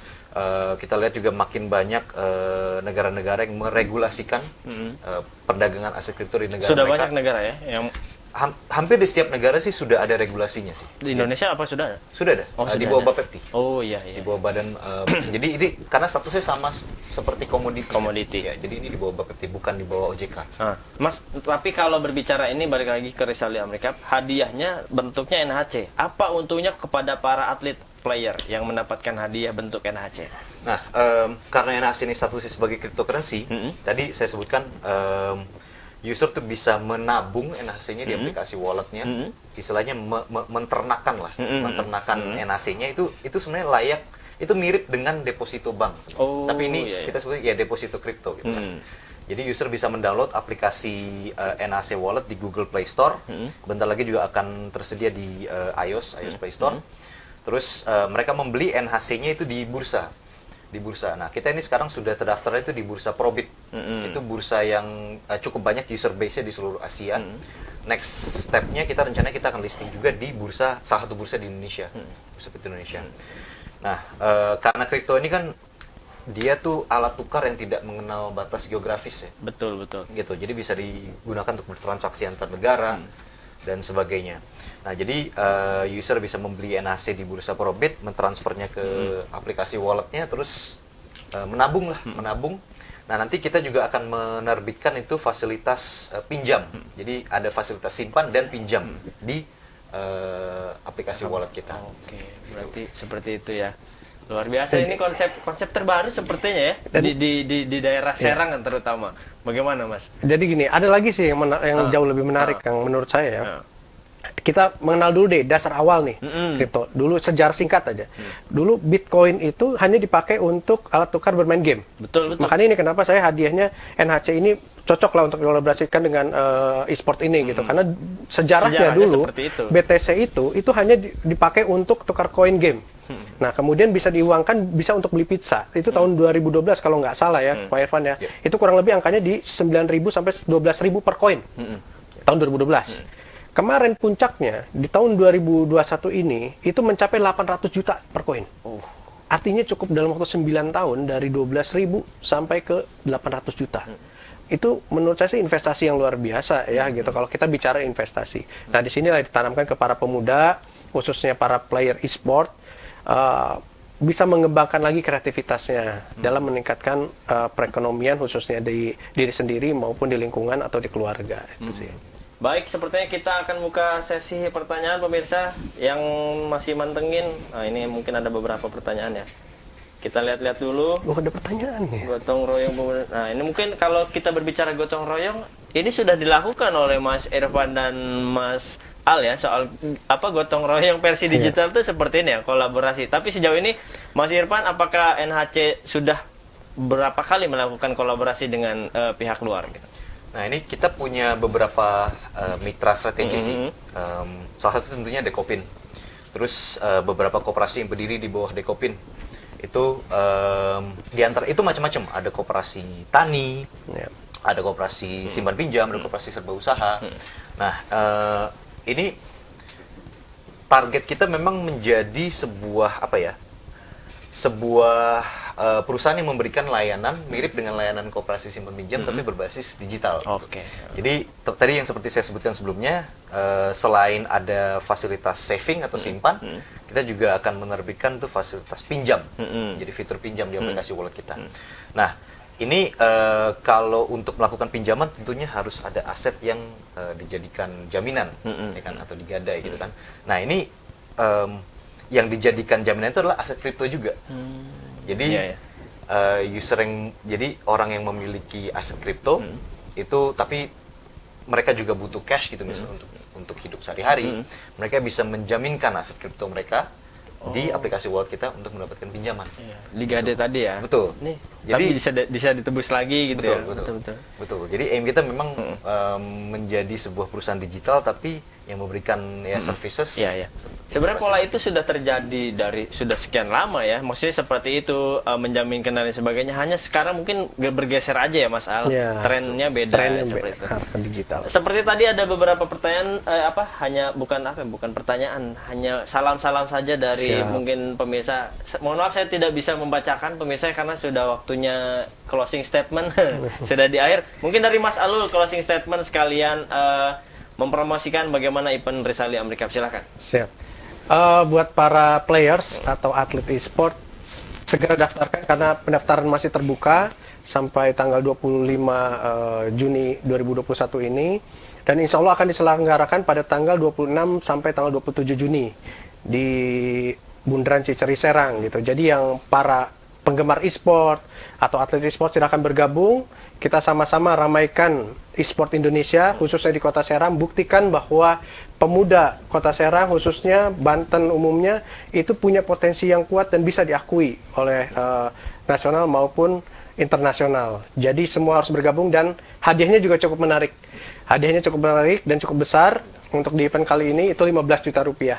kita lihat juga makin banyak negara-negara yang meregulasikan perdagangan aset kripto di negara sudah mereka. Banyak negara ya yang hampir di setiap negara sih sudah ada regulasinya sih. Di Indonesia apa sudah ada? Sudah ada. Di bawah Bapepti. Iya. Di bawah badan. Jadi ini karena statusnya sama seperti komoditi. Ya. Jadi ini di bawah Bapepti, bukan di bawah OJK. Mas, tapi kalau berbicara ini balik lagi ke Rizal Amrikap, hadiahnya bentuknya NHC. Apa untungnya kepada para atlet player yang mendapatkan hadiah bentuk NHC? Nah, karena NHC ini statusnya sebagai cryptocurrency, tadi saya sebutkan user tuh bisa menabung NHC-nya di aplikasi walletnya, istilahnya menternakan lah, menternakan NHC-nya itu sebenarnya layak, itu mirip dengan deposito bank. Tapi ini kita sebutnya ya deposito kripto gitu kan. Jadi user bisa mendownload aplikasi NHC Wallet di Google Play Store, bentar lagi juga akan tersedia di iOS Play Store. Terus mereka membeli NHC-nya itu di bursa. Nah, kita ini sekarang sudah terdaftar itu di bursa Probit. Itu bursa yang cukup banyak user base-nya di seluruh Asia. Next step-nya rencananya kita akan listing juga di salah satu bursa di Indonesia. Bursa kripto Indonesia. Nah, karena kripto ini kan dia tuh alat tukar yang tidak mengenal batas geografis ya. Betul. Gitu. Jadi bisa digunakan untuk bertransaksi antar negara dan sebagainya. Nah, jadi user bisa membeli NHC di bursa Probit, mentransfernya ke aplikasi walletnya, terus menabung. Nah, nanti kita juga akan menerbitkan itu fasilitas pinjam. Jadi ada fasilitas simpan dan pinjam di aplikasi wallet kita. Oke, berarti seperti itu ya. Luar biasa, ini konsep terbaru sepertinya ya di daerah Serang kan terutama. Bagaimana, Mas? Jadi gini, ada lagi sih yang jauh lebih menarik yang menurut saya ya. Kita mengenal dulu deh dasar awal nih kripto. Dulu sejarah singkat aja. Dulu Bitcoin itu hanya dipakai untuk alat tukar bermain game. Betul. Makanya ini kenapa saya hadiahnya NHC ini cocok lah untuk dikolaborasikan dengan e-sport ini gitu. Karena sejarahnya dulu seperti itu. BTC itu hanya dipakai untuk tukar koin game. Nah, kemudian bisa diuangkan bisa untuk beli pizza. Itu tahun 2012 kalau nggak salah ya, Pak Irfan ya. Itu kurang lebih angkanya di 9.000 sampai 12.000 per koin. Tahun 2012. Kemarin puncaknya di tahun 2021 ini itu mencapai 800 juta per koin. Artinya cukup dalam waktu 9 tahun dari 12.000 sampai ke 800 juta. Itu menurut saya sih investasi yang luar biasa ya gitu kalau kita bicara investasi. Nah, di sinilah ditanamkan ke para pemuda, khususnya para player e-sport, bisa mengembangkan lagi kreativitasnya dalam meningkatkan perekonomian khususnya di diri sendiri maupun di lingkungan atau di keluarga. Itu sih. Baik, sepertinya kita akan buka sesi pertanyaan pemirsa yang masih mantengin. Nah, ini mungkin ada beberapa pertanyaan ya. Kita lihat-lihat dulu. Ada pertanyaan nih. Gotong royong pemuda. Nah, ini mungkin kalau kita berbicara gotong royong, ini sudah dilakukan oleh Mas Irfan dan Mas Al ya, soal apa gotong royong versi digital itu seperti ini ya, kolaborasi. Tapi sejauh ini Mas Irfan, apakah NHC sudah berapa kali melakukan kolaborasi dengan pihak luar gitu? Nah, ini kita punya beberapa mitra strategis sih. Salah satu tentunya Dekopin. Terus beberapa koperasi yang berdiri di bawah Dekopin. Itu di antara itu macam-macam. Ada koperasi tani, ada koperasi simpan pinjam, ada koperasi serba usaha. Nah, ini target kita memang menjadi sebuah perusahaan yang memberikan layanan mirip dengan layanan koperasi simpan pinjam tapi berbasis digital. Oke. Jadi tadi yang seperti saya sebutkan sebelumnya, selain ada fasilitas saving atau simpan, kita juga akan menerbitkan tuh fasilitas pinjam. Jadi fitur pinjam di aplikasi wallet kita. Nah, ini kalau untuk melakukan pinjaman tentunya harus ada aset yang dijadikan jaminan, ya kan, atau digadai gitu kan. Nah, ini yang dijadikan jaminan itu adalah aset kripto juga. Jadi jadi orang yang memiliki aset kripto itu, tapi mereka juga butuh cash gitu misalnya untuk hidup sehari-hari, mereka bisa menjaminkan aset kripto mereka di aplikasi wallet kita untuk mendapatkan pinjaman. Digade tadi ya. Betul. Nih, Jadi tapi bisa ditebus lagi gitu. Betul. Jadi aim kita memang menjadi sebuah perusahaan digital tapi yang memberikan services. Iya. Sebenarnya pola itu sudah terjadi dari sudah sekian lama ya. Maksudnya seperti itu, menjaminkan dan lain sebagainya. Hanya sekarang mungkin bergeser aja ya Mas Al. Trennya beda. Seperti itu. Digital. Seperti tadi ada beberapa pertanyaan bukan pertanyaan, hanya salam-salam saja dari mungkin pemirsa. Mohon maaf saya tidak bisa membacakan pemirsa karena sudah waktunya closing statement sudah di akhir. Mungkin dari Mas Alul closing statement sekalian mempromosikan bagaimana event Rizali Amricap, silakan. Siap. Buat para players atau atlet e-sport, segera daftarkan karena pendaftaran masih terbuka sampai tanggal 25 Juni 2021 ini, dan insya Allah akan diselenggarakan pada tanggal 26 sampai tanggal 27 Juni di Bundaran Ciceri Serang gitu. Jadi yang para penggemar e-sport atau atlet e-sport silakan bergabung. Kita sama-sama ramaikan e-sport Indonesia, khususnya di Kota Serang. Buktikan bahwa pemuda Kota Serang, khususnya Banten umumnya, itu punya potensi yang kuat dan bisa diakui oleh nasional maupun internasional. Jadi semua harus bergabung dan hadiahnya juga cukup menarik. Hadiahnya cukup menarik dan cukup besar. Untuk di event kali ini itu 15 juta rupiah.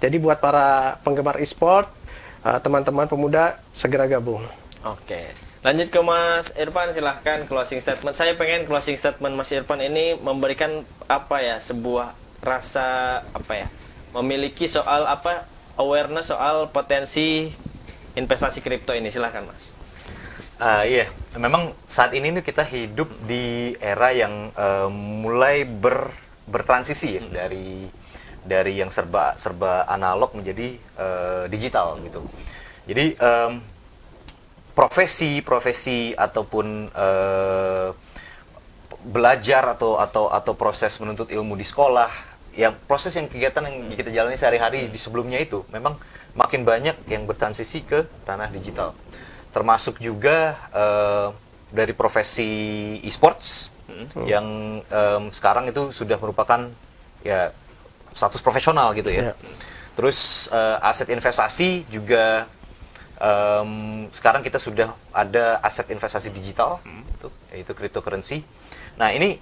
Jadi buat para penggemar e-sport, teman-teman pemuda, segera gabung. Oke. Lanjut ke Mas Irfan, silahkan closing statement. Saya pengen closing statement Mas Irfan ini memberikan sebuah rasa memiliki soal awareness soal potensi investasi kripto ini. Silahkan Mas. Iya, memang saat ini nih kita hidup di era yang mulai bertransisi ya, dari yang serba analog menjadi digital gitu. Jadi profesi ataupun belajar atau proses menuntut ilmu di sekolah, yang proses yang kegiatan yang kita jalani sehari-hari di sebelumnya itu memang makin banyak yang bertransisi ke ranah digital, termasuk juga dari profesi e-sports yang sekarang itu sudah merupakan ya status profesional gitu ya. Terus aset investasi juga sekarang kita sudah ada aset investasi digital, yaitu cryptocurrency. Nah ini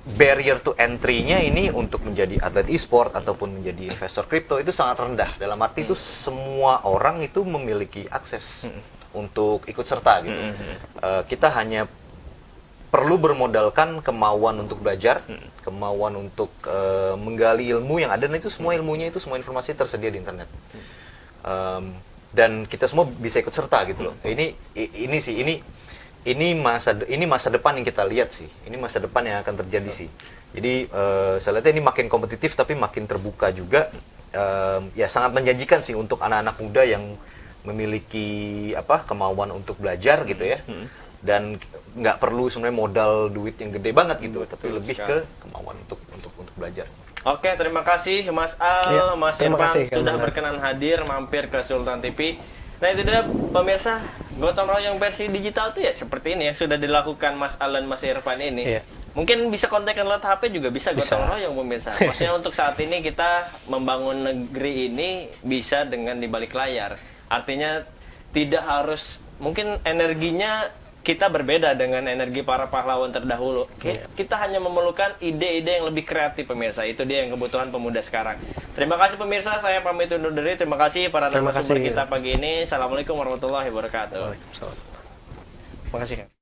barrier to entry-nya ini untuk menjadi atlet e-sport ataupun menjadi investor kripto itu sangat rendah. Dalam arti itu semua orang itu memiliki akses untuk ikut serta gitu. Kita hanya perlu bermodalkan kemauan untuk belajar, kemauan untuk menggali ilmu yang ada, dan itu semua ilmunya itu semua informasi tersedia di internet. Dan kita semua bisa ikut serta gitu loh. Ini masa depan yang kita lihat sih. Ini masa depan yang akan terjadi sih. Jadi saya lihat ini makin kompetitif tapi makin terbuka juga. Ya sangat menjanjikan sih untuk anak-anak muda yang memiliki kemauan untuk belajar gitu ya. Dan nggak perlu sebenarnya modal duit yang gede banget gitu, tapi lebih ke kemauan untuk belajar. Oke, terima kasih Mas Al, Mas Irfan sudah Kang. berkenan hadir mampir ke Sultan TV. Nah itu dia pemirsa, gotong royong versi digital tuh ya seperti ini yang sudah dilakukan Mas Al dan Mas Irfan ini. Iya. Mungkin bisa kontak lewat HP juga bisa gotong royong pemirsa. Maksudnya untuk saat ini kita membangun negeri ini bisa dengan di balik layar. Artinya tidak harus, mungkin energinya kita berbeda dengan energi para pahlawan terdahulu. Kita hanya memerlukan ide-ide yang lebih kreatif pemirsa. Itu dia yang kebutuhan pemuda sekarang. Terima kasih pemirsa, saya pamit undur diri. Terima kasih para narasumber kita pagi ini. Assalamualaikum warahmatullahi wabarakatuh. Waalaikumsalam. Terima kasih.